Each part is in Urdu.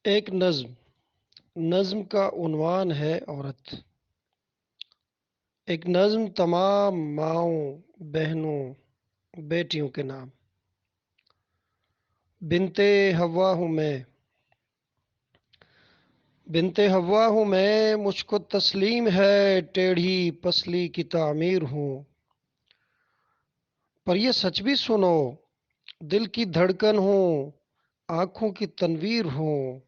ایک نظم کا عنوان ہے عورت۔ ایک نظم تمام ماؤں، بہنوں، بیٹیوں کے نام۔ بنتے حوا ہوں میں، بنتے حوا ہوں میں، مجھ کو تسلیم ہے ٹیڑھی پسلی کی تعمیر ہوں۔ پر یہ سچ بھی سنو، دل کی دھڑکن ہوں، آنکھوں کی تنویر ہوں۔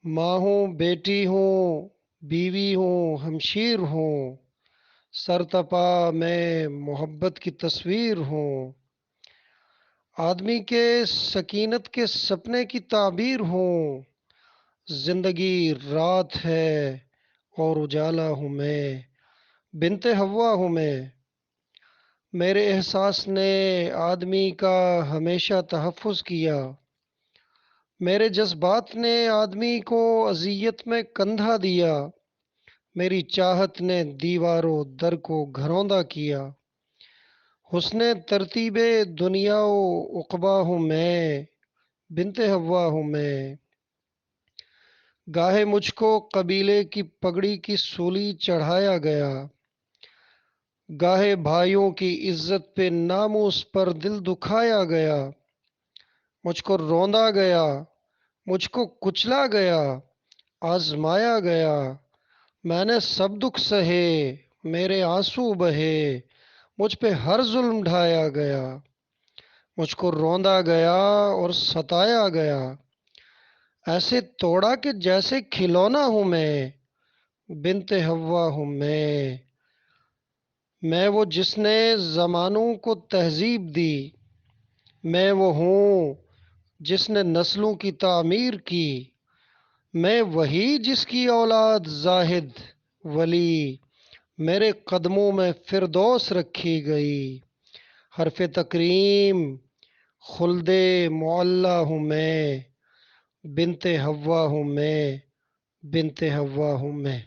ماں ہوں، بیٹی ہوں، بیوی ہوں، ہمشیر ہوں، سرتپا میں محبت کی تصویر ہوں۔ آدمی کے سکینت کے سپنے کی تعبیر ہوں۔ زندگی رات ہے اور اجالا ہوں میں، بنت حوا ہوں میں۔ میرے احساس نے آدمی کا ہمیشہ تحفظ کیا، میرے جذبات نے آدمی کو اذیت میں کندھا دیا۔ میری چاہت نے دیوار و در کو گھروندہ کیا۔ حسن ترتیب دنیا و عقبا ہوں میں، بنت حوا ہوں میں۔ گاہے مجھ کو قبیلے کی پگڑی کی سولی چڑھایا گیا، گاہے بھائیوں کی عزت پہ ناموس پر دل دکھایا گیا۔ مجھ کو روندا گیا، مجھ کو کچلا گیا، آزمایا گیا۔ میں نے سب دکھ سہے، میرے آنسو بہے، مجھ پہ ہر ظلم ڈھایا گیا۔ مجھ کو روندا گیا اور ستایا گیا، ایسے توڑا کہ جیسے کھلونا ہوں میں، بنت حوا ہوں میں۔ میں وہ جس نے زمانوں کو تہذیب دی، میں وہ ہوں جس نے نسلوں کی تعمیر کی۔ میں وہی جس کی اولاد زاہد ولی، میرے قدموں میں فردوس رکھی گئی۔ حرف تکریم خلد معلی ہوں میں، بنت حوا ہوں میں، بنت حوا ہوں میں۔